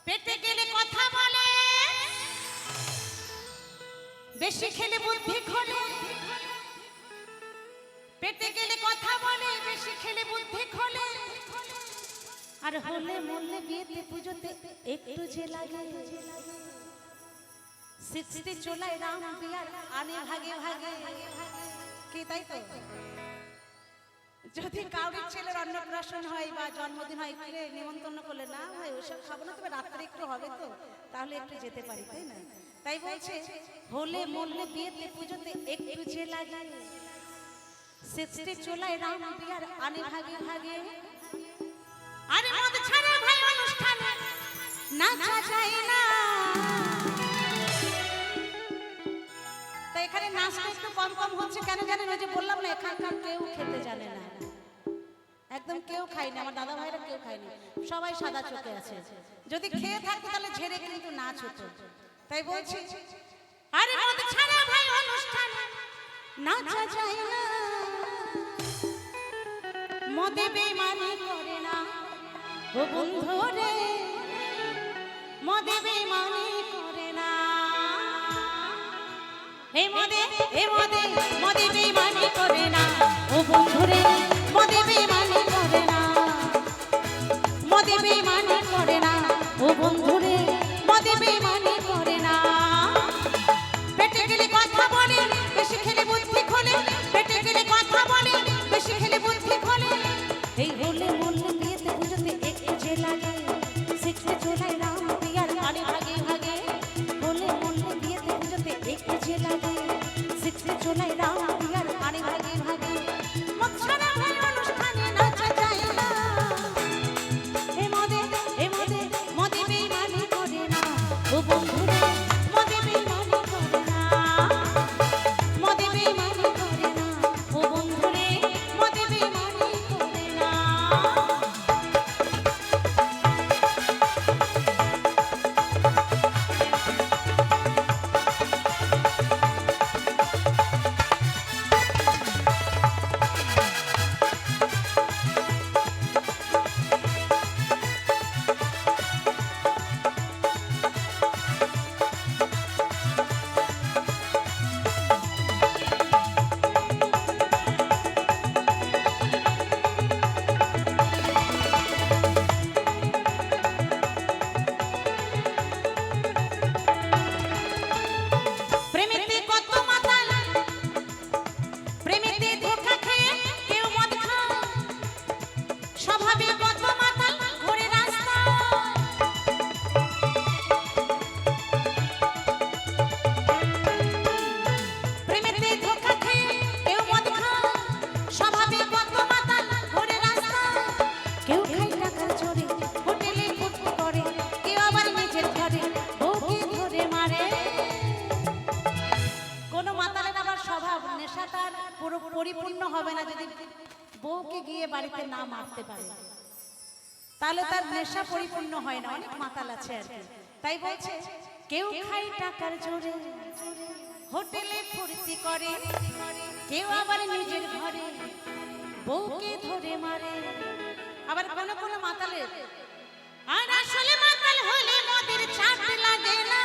পেটে গেলে কথা বলে, বেশি খেলে বুদ্ধি খোলে। পেটে গেলে কথা বলে, বেশি খেলে বুদ্ধি খোলে। আর হলে মরলে বিয়েতে পুজোতে একটু যে লাগে। 60 চোলায় রাম বিয়ার আনে ভাগে ভাগে। কি তাই তো? যদি কাউরির ছেলের অন্নপ্রাশন হয় বা জন্মদিন হয়, কিরে নিমন্ত্রণ করলে, না ভাই ওইসব খাবো না, তবে রাত্রে একটু হবে তো, তাহলে একটু যেতে পারি, তাই না? তাই বলছে হলে মরলে বিয়েতে পুজোতে একটু যে লাগে। 60 চোলায় রাম বিয়ার আনে ভাগে ভাগে। আরে মদ ছাড়া ভাই অনুষ্ঠান নাচা যায় না। তাই এখানে নাচটা একটু কম কম হচ্ছে কেন জানেন? ওই যে বললাম না, এখানকার কেউ খেতে জানে না, একদম কেউ খায়নি। আমার দাদা ভাইরা কেউ খায়নি, সবাই সাদা চোখে আছে। যদি খেয়ে থাকতো তাহলে ঝেড়ে কিন্তু নাচ হতো। তাই বলছি আরে মদ ছাড়া ভাই অনুষ্ঠান নাচা যায় না। মদে বেঈমানি করে না ও বন্ধু রে, মদে বেঈমানি করে না। হে মদে মদে বেঈমানি করে না ও বন্ধু রে, মদে বেঈমানি করে না। মদে বেঈমানি করে না ও বন্ধু রে, মদে বেঈমানি করে না। পেটে গেলে কথা বলে, বেশি খেলে বুদ্ধি খোলে। পেটে গেলে কথা বলে, বেশি খেলে বুদ্ধি খোলে। এই হলে মরলে বিয়েতে পুজোতে একটু যে লাগে। 60 চোলায় রাম বিয়ার আনে ভাগে ভাগে। হলে মরলে বিয়েতে পুজোতে একটু যে লাগে। 60 চোলায় রাম বিয়ার আনে ভাগে ভাগে। মদ ছাড়া ভাই অনুষ্ঠানে নাচা যায় না। হে মদে মদে বেঈমানি করে না ও বন্ধু রে, মদে বেঈমানি করে না। মদে বেঈমানি করে না ও বন্ধু রে, মদে বেঈমানি করে না। প্রেমেতে কত মাতাল, প্রেমেতে ধোঁকা খেয়ে কেউ মদ খায়। স্বভাবে কত মাতাল ঘোরে রাস্তা। প্রেমেতে ধোঁকা খেয়ে কেউ মদ খায়। স্বভাবে কত মাতাল ঘোরে রাস্তা। কেউ খায় টাকার চোরে, হোটেলে ফুর্তি করে। কেউ আবার নিজের ঘরে বউকে ধরে মারে। কোন মাতালের আবার স্বভাব নেশা তার পুরো পরিপূর্ণ হবে না যদি বউকে গিয়ে বাড়িতে না মারতে পারে, তাহলে তার নেশা পরিপূর্ণ হয় না। অনেক মাতাল আছে আর কি। তাই বলছে কেউ খায় টাকার জোরে, হোটেলে ফুর্তি করে। কেউ আবার নিজের ঘরে বউকে ধরে মারে। আবার কোন কোন মাতালের আর আসলে মাতাল হলে মদের চাট লাগে না।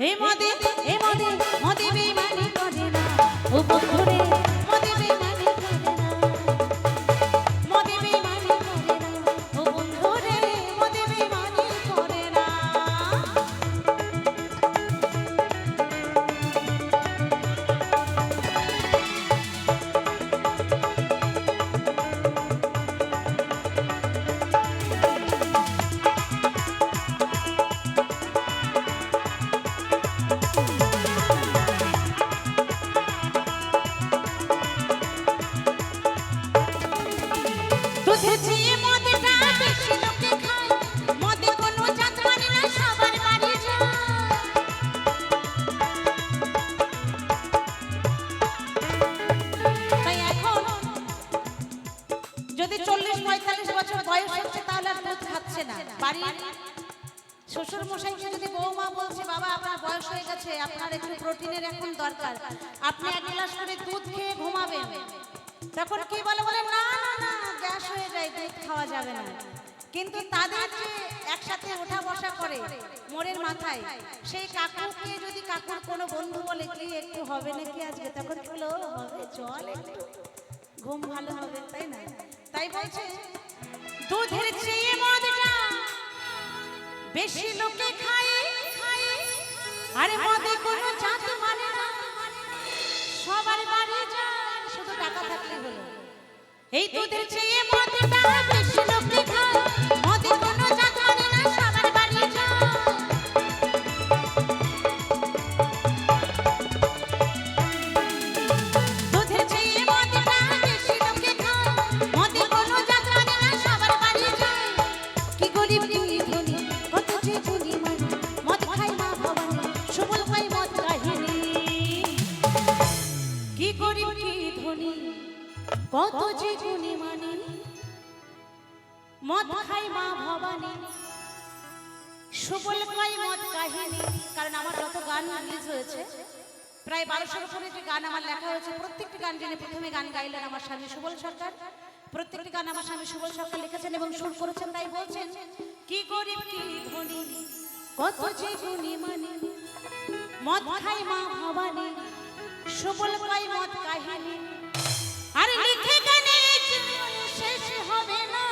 হে মদে মদে বেঈমানি করে না ও বন্ধু রে, মদে বেঈমানি করে না। মদে বেঈমানি করে না ও বন্ধু রে, মদে বেঈমানি করে না। দুধে চেয়ে মদটা বেশি লোকে খায়। মদে কোনো জাত মানে না, সবার বাড়ি যায়। তাই এখন যদি 40-45 বছর বয়স হচ্ছে তাহলে আর দুধ খাচ্ছে না। বাড়ির শ্বশুর মশাইকে যদি বৌমা বলছে, বাবা আপনার বয়স হয়ে গেছে, আপনার একটু প্রোটিনের এখন দরকার, আপনি 1 গ্লাস করে দুধ খেয়ে ঘুমাবেন, তখন কি বলে? বলে না না না, গ্যাস হয়ে যায়, দুধ খাওয়া যাবে না। কিন্তু তাদের যে একসাথে ওঠা বসা করে মোড়ের মাথায়, সেই কাকুকে যদি কাকুর কোনো বন্ধু বলে কি একটু হবে নাকি আজকে, তখন বলো হবে, চল একটু ঘুম ভালো হবে, তাই না? তাই বলছে দুধের চেয়ে মদটা বেশি লোকে খায়, আরে মদে কোনো জাত মানে না, সবার বাড়ি যায়, শুধু টাকা থাকলে হলো। এই দুধের চেয়ে মদটা বেশি লোকে খায়, মদে কোনো জাত মানে না, সবার বাড়ি যায়। দুধের চেয়ে মদটা বেশি লোকে খায়, মদে কোনো জাত মানে না, সবার বাড়ি যায়। কি গরিব কি ধনী, কত যে গুণী মানুষ, মদ খায় মা ভবানী, সুবল খায় মদ কাহিনী। কি গরিব কি ধনী, কত যে গুণী মানি, মদ খাই মা ভবানী, সুবল খাই মদ কাহিনী। কারণ আমার যত গান রিলিজ হয়েছে, প্রায় 1200-এর উপরে যে গান আমার লেখা হয়েছে, প্রত্যেকটি গান যিনি প্রথমে গান গাইলেন আমার স্বামী সুবল সরকার, প্রত্যেকটি গান আমার স্বামী সুবল সরকার লিখেছেন এবং সুর করেছেন। তাই বলছেন কি গরিব কি ধনী, কত যে গুণী মানি, মদ খাই মা ভবানী, সুবল খাই মদ কাহিনী। আর লিখে গানে জীবন শেষ হবে না।